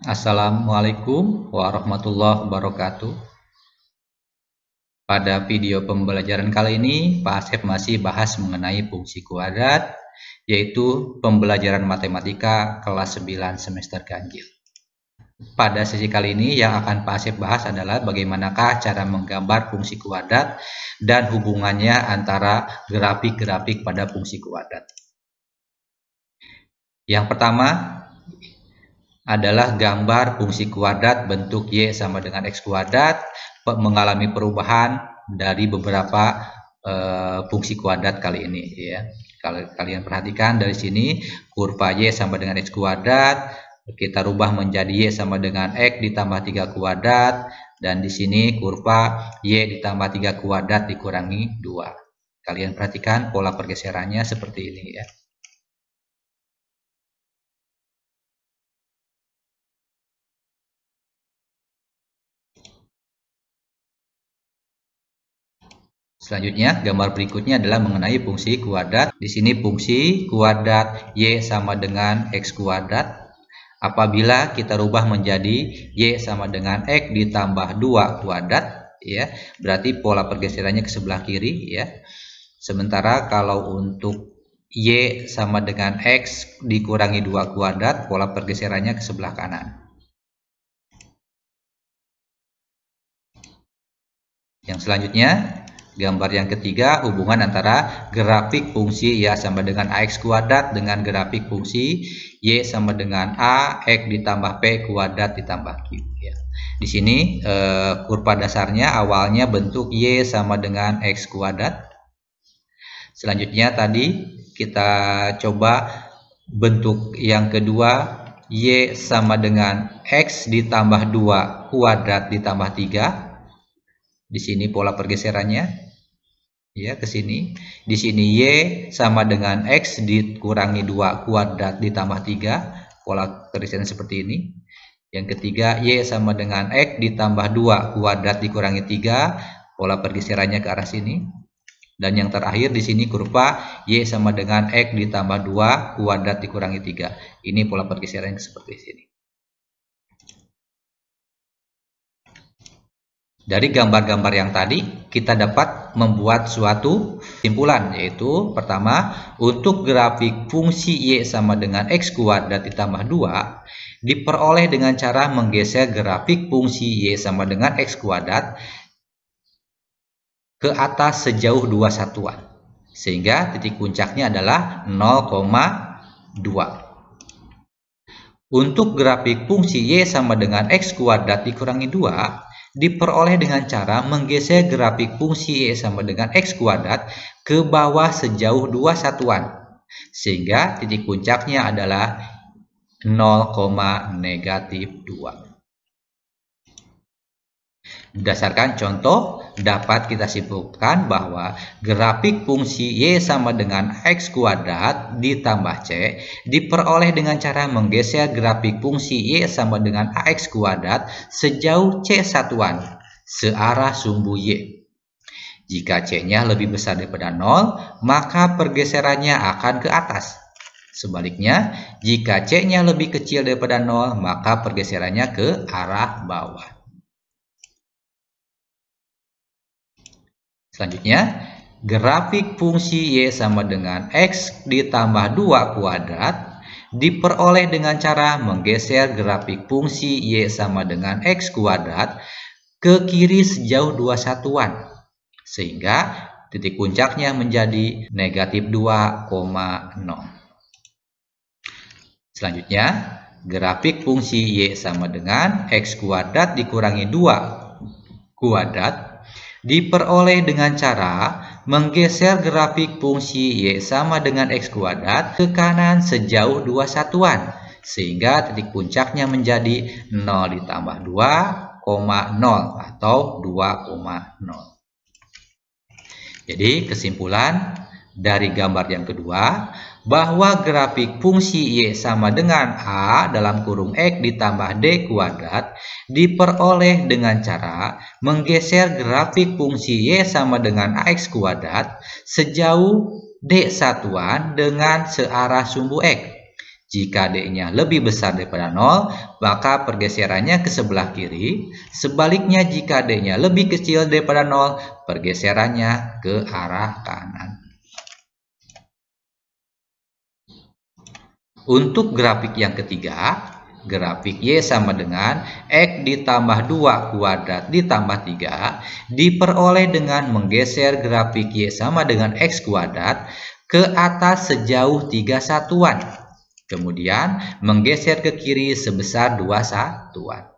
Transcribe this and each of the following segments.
Assalamualaikum warahmatullahi wabarakatuh. Pada video pembelajaran kali ini, Pak Asep masih bahas mengenai fungsi kuadrat, yaitu pembelajaran matematika kelas 9 semester ganjil. Pada sesi kali ini yang akan Pak Asep bahas adalah bagaimanakah cara menggambar fungsi kuadrat dan hubungannya antara grafik-grafik pada fungsi kuadrat. Yang pertama adalah gambar fungsi kuadrat bentuk Y sama dengan X kuadrat mengalami perubahan dari beberapa fungsi kuadrat kali ini ya. Kalau kalian perhatikan dari sini kurva Y sama dengan X kuadrat kita rubah menjadi Y sama dengan X ditambah 3 kuadrat, dan di sini kurva Y ditambah 3 kuadrat dikurangi 2. Kalian perhatikan pola pergeserannya seperti ini ya. Selanjutnya, gambar berikutnya adalah mengenai fungsi kuadrat. Di sini fungsi kuadrat Y sama dengan X kuadrat. Apabila kita rubah menjadi Y sama dengan X ditambah 2 kuadrat, ya, berarti pola pergeserannya ke sebelah kiri, ya. Sementara kalau untuk Y sama dengan X dikurangi 2 kuadrat, pola pergeserannya ke sebelah kanan. Yang selanjutnya, gambar yang ketiga, hubungan antara grafik fungsi Y sama dengan AX kuadrat dengan grafik fungsi Y sama dengan A, X ditambah P kuadrat ditambah Q. Ya. Di sini kurva dasarnya awalnya bentuk Y sama dengan X kuadrat. Selanjutnya tadi kita coba bentuk yang kedua, Y sama dengan X ditambah 2 kuadrat ditambah 3. Di sini pola pergeserannya ya ke sini. Di sini Y sama dengan X dikurangi 2 kuadrat ditambah 3, pola pergeseran seperti ini. Yang ketiga Y sama dengan X ditambah 2 kuadrat dikurangi 3, pola pergeserannya ke arah sini. Dan yang terakhir di sini kurva Y sama dengan X ditambah 2 kuadrat dikurangi 3. Ini pola pergeseran seperti sini. Dari gambar-gambar yang tadi kita dapat membuat suatu kesimpulan, yaitu pertama, untuk grafik fungsi Y sama dengan X kuadrat ditambah 2 diperoleh dengan cara menggeser grafik fungsi Y sama dengan X kuadrat ke atas sejauh 2 satuan, sehingga titik puncaknya adalah 0,2. Untuk grafik fungsi Y sama dengan X kuadrat dikurangi 2 diperoleh dengan cara menggeser grafik fungsi Y sama dengan X kuadrat ke bawah sejauh 2 satuan, sehingga titik puncaknya adalah 0,-2. Berdasarkan contoh, dapat kita simpulkan bahwa grafik fungsi Y sama dengan X kuadrat ditambah C diperoleh dengan cara menggeser grafik fungsi Y sama dengan AX kuadrat sejauh C satuan searah sumbu Y. Jika C-nya lebih besar daripada 0, maka pergeserannya akan ke atas. Sebaliknya, jika C-nya lebih kecil daripada 0, maka pergeserannya ke arah bawah. Selanjutnya, grafik fungsi Y sama dengan X ditambah 2 kuadrat diperoleh dengan cara menggeser grafik fungsi Y sama dengan X kuadrat ke kiri sejauh 2 satuan, sehingga titik puncaknya menjadi -2,0. Selanjutnya, grafik fungsi Y sama dengan X kuadrat dikurangi 2 kuadrat diperoleh dengan cara menggeser grafik fungsi Y sama dengan X kuadrat ke kanan sejauh 2 satuan, sehingga titik puncaknya menjadi 0 ditambah 2,0 atau 2,0. Jadi kesimpulan dari gambar yang kedua, bahwa grafik fungsi Y sama dengan A dalam kurung X ditambah D kuadrat diperoleh dengan cara menggeser grafik fungsi Y sama dengan AX kuadrat sejauh D satuan dengan searah sumbu X. Jika D-nya lebih besar daripada 0, maka pergeserannya ke sebelah kiri. Sebaliknya, jika D-nya lebih kecil daripada 0, pergeserannya ke arah kanan. Untuk grafik yang ketiga, grafik Y sama dengan X ditambah 2 kuadrat ditambah 3 diperoleh dengan menggeser grafik Y sama dengan X kuadrat ke atas sejauh 3 satuan. Kemudian menggeser ke kiri sebesar 2 satuan.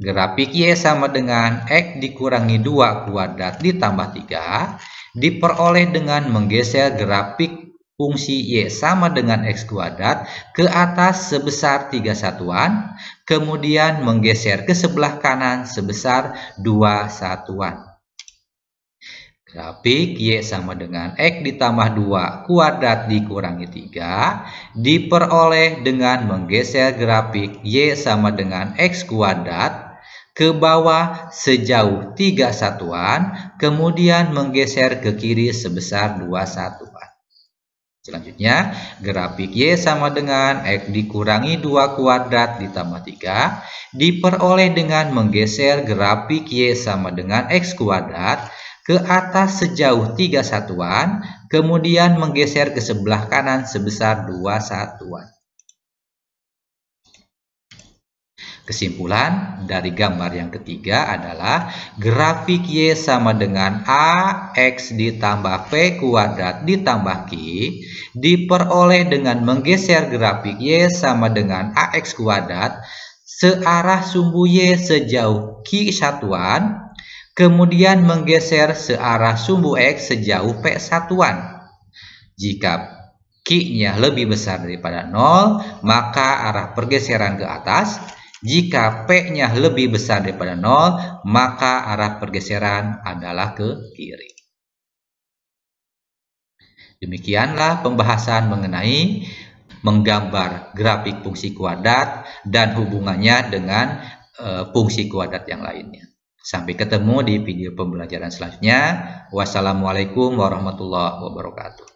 Grafik Y sama dengan X dikurangi 2 kuadrat ditambah 3 diperoleh dengan menggeser grafik fungsi Y sama dengan X kuadrat ke atas sebesar 3 satuan, kemudian menggeser ke sebelah kanan sebesar 2 satuan. Grafik Y sama dengan X ditambah 2 kuadrat dikurangi 3 diperoleh dengan menggeser grafik Y sama dengan X kuadrat ke bawah sejauh 3 satuan, kemudian menggeser ke kiri sebesar 2 satuan. Selanjutnya, grafik Y sama dengan X dikurangi 2 kuadrat ditambah 3 diperoleh dengan menggeser grafik Y sama dengan X kuadrat ke atas sejauh 3 satuan, kemudian menggeser ke sebelah kanan sebesar 2 satuan. Kesimpulan dari gambar yang ketiga adalah grafik Y sama dengan AX ditambah P kuadrat ditambah Q diperoleh dengan menggeser grafik Y sama dengan AX kuadrat searah sumbu Y sejauh Q satuan, kemudian menggeser searah sumbu X sejauh P satuan. Jika Q-nya lebih besar daripada 0, maka arah pergeseran ke atas. Jika P-nya lebih besar daripada 0, maka arah pergeseran adalah ke kiri. Demikianlah pembahasan mengenai menggambar grafik fungsi kuadrat dan hubungannya dengan fungsi kuadrat yang lainnya. Sampai ketemu di video pembelajaran selanjutnya. Wassalamualaikum warahmatullahi wabarakatuh.